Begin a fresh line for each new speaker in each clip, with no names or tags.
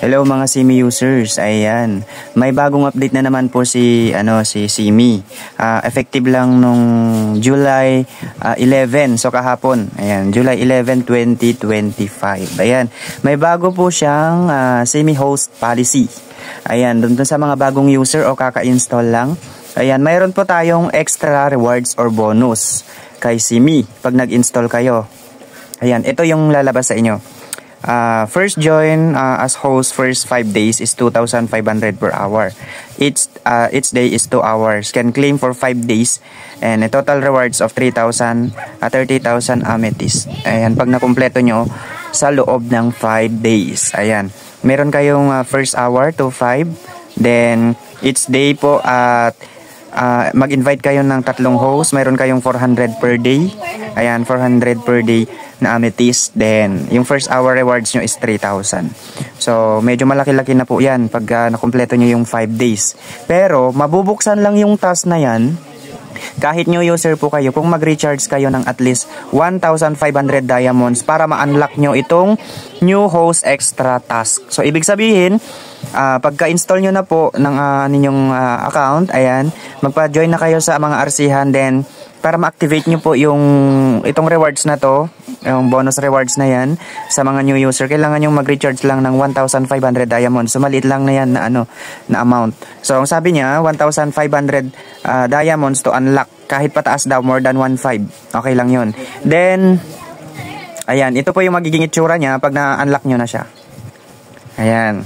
Hello mga Simi users. Ayan. May bagong update na naman po si Simi. Effective lang nung July 11, so kahapon. Ayan, July 11, 2025. Ayan. May bago po siyang Simi host policy. Ayan, dun sa mga bagong user o kaka-install lang. Ayan, mayroon po tayong extra rewards or bonus kay Simi pag nag-install kayo. Ayan, ito yung lalabas sa inyo. First join as host first 5 days is 2,500 per hour. Each day is 2 hours. Can claim for 5 days and a total rewards of 30,000 amethyst. Ayan, pag nakumpleto nyo sa loob ng 5 days. Ayan, meron kayong first hour to 5. Then each day po at mag-invite kayo ng 3 host. Meron kayong 400 per day. Ayan, 400 per day na amethyst. Then, yung first hour rewards nyo is 3,000. So, medyo malaki-laki na po yan pag nakumpleto nyo yung 5 days. Pero, mabubuksan lang yung task na yan kahit new user po kayo kung mag-recharge kayo ng at least 1,500 diamonds para ma-unlock nyo itong new host extra task. So, ibig sabihin, pagka-install nyo na po ng ninyong account, ayan, magpa-join na kayo sa mga arsihan, then para ma-activate nyo po itong rewards na to, yung bonus rewards na yan sa mga new user, kailangan nyo mag-recharge lang ng 1,500 diamonds. So maliit lang na yan na amount. So ang sabi niya 1,500 diamonds to unlock, kahit pataas daw more than 1,500. Okay lang yun. Then ayan, ito po yung magiging itsura niya pag na-unlock nyo na siya. Ayan,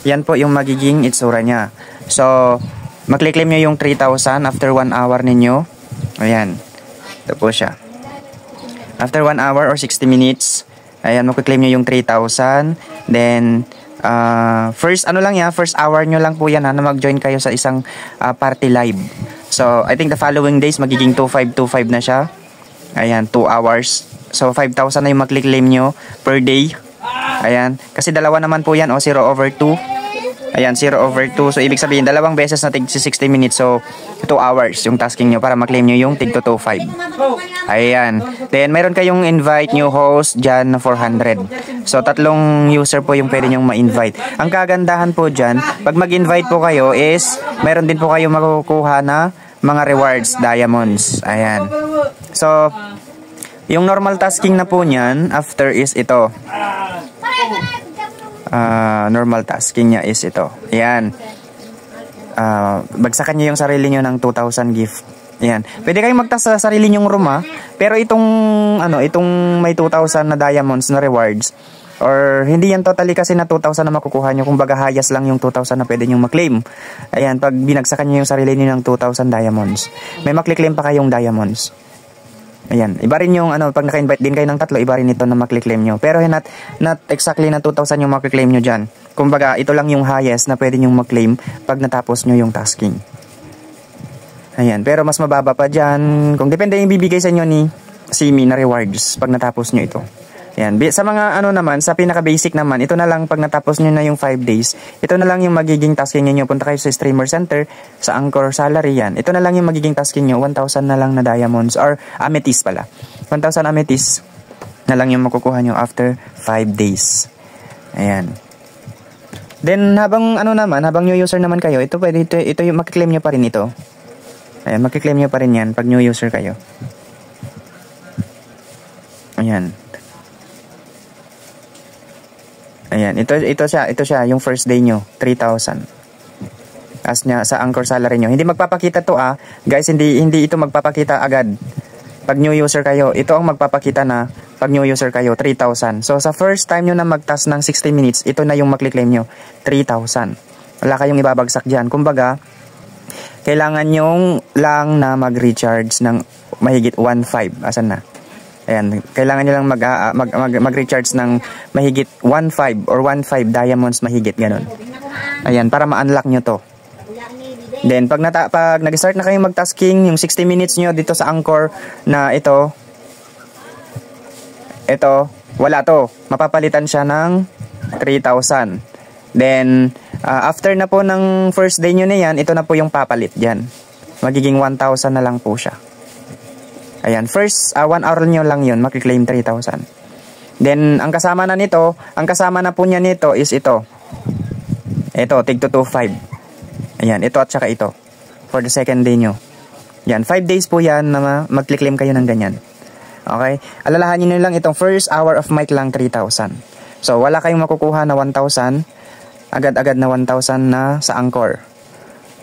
yan po yung magiging itsura niya. So mag-claim nyo yung 3,000 after 1 hour ninyo. Ayan, ito po siya. After 1 hour or 60 minutes, ayan, makiklaim nyo yung 3,000. Then, first hour nyo lang po yan na mag-join kayo sa isang party live. So, I think the following days, magiging 2,525 na siya. Ayan, 2 hours. So, 5,000 na yung makiklaim nyo per day. Ayan, kasi dalawa naman po yan, 0/2. Ayan, 0/2. So, ibig sabihin, dalawang beses na tig 60 minutes. So, 2 hours yung tasking nyo para maklaim nyo yung tig 225. Ayan. Then, mayroon kayong invite new host dyan na 400. So, 3 user po yung pwede nyong ma-invite. Ang kagandahan po dyan, pag mag-invite po kayo is, mayroon din po kayo makukuha na mga rewards, diamonds. Ayan. So, yung normal tasking na po nyan, after is ito. Normal tasking niya is ito. Ayan. Bagsakan niyo yung sarili niyo ng 2,000 gift. Ayan. Pwede kayong magtaas sa sarili niyong room, pero itong may 2,000 na diamonds na rewards, or hindi yan totally kasi na 2,000 na makukuha niyo, kumbaga hayas lang yung 2,000 na pwede niyong maklaim. Ayan, pag binagsakan niyo yung sarili niyo ng 2,000 diamonds, may makliklaim pa kayong diamonds. Ayan, iba rin yung pag naka-invite din kayo ng 3, iba rin ito na makliklaim nyo. Pero not exactly na 2,000 yung makliklaim nyo dyan. Kumbaga, ito lang yung highest na pwede nyong maklaim pag natapos nyo yung tasking. Ayan, pero mas mababa pa dyan. Kung depende yung bibigay sa inyo ni Simi na rewards pag natapos nyo ito. Ayan, sa mga naman, sa pinaka-basic naman, ito na lang pag natapos nyo na yung 5 days, ito na lang yung magiging tasking nyo. Punta kayo sa streamer center, sa Anchor salary yan. Ito na lang yung magiging tasking nyo, 1,000 na lang na diamonds, or amethyst pala. 1,000 amethyst na lang yung makukuha nyo after 5 days. Ayan. Then, habang new user naman kayo, ito yung makiklaim nyo pa rin ito. Ayan, makiklaim nyo pa rin yan pag new user kayo. Ayan. Ayan, ito siya, yung first day nyo, 3,000. As niya sa Anchor salary nyo. Hindi magpapakita to guys, hindi ito magpapakita agad. Pag new user kayo, ito ang magpapakita na pag new user kayo, 3,000. So sa first time nyo na mag-task ng 60 minutes, ito na yung makliklaim nyo, 3,000. Wala kayong ibabagsak dyan. Kumbaga, kailangan nyong lang na mag-recharge ng mahigit 1,500. Asan na? Ayan, kailangan nyo lang mag-recharge ng mahigit 1,500 or 1,500 diamonds mahigit, ganun. Ayan, para ma-unlock nyo to. Then, pag nag-start na kayong mag-tasking, yung 60 minutes nyo dito sa Anchor na ito, wala to. Mapapalitan siya ng 3,000. Then, after na po ng first day nyo na yan, ito na po yung papalit dyan. Magiging 1,000 na lang po siya. Ayan, first 1 hour nyo lang yun, makiklaim 3,000. Then, ang kasama na po niya nito is ito. Ito, tig 225. Ayan, ito at saka ito. For the second day nyo. Yan, 5 days po yan na mag-claim kayo ng ganyan. Okay? Alalahanin nyo lang itong first hour of mic lang 3,000. So, wala kayong makukuha na 1,000. Agad-agad na 1,000 na sa Anchor.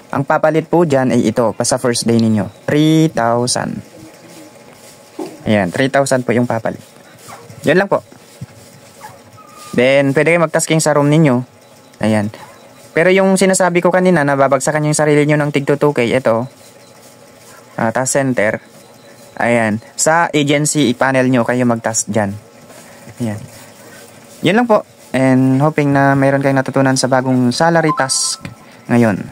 Ang papalit po dyan ay ito, pa sa first day ninyo. 3,000. Ayan, 3,000 po yung papalit. Yan lang po. Then, pwede kayo mag-tasking sa room ninyo. Ayan. Pero yung sinasabi ko kanina na babagsakan yung sarili nyo ng tig 2K, ito. Task center. Ayan. Sa agency panel nyo, kayo mag-task dyan. Ayan. Yun lang po. And hoping na mayroon kayong natutunan sa bagong salary task ngayon.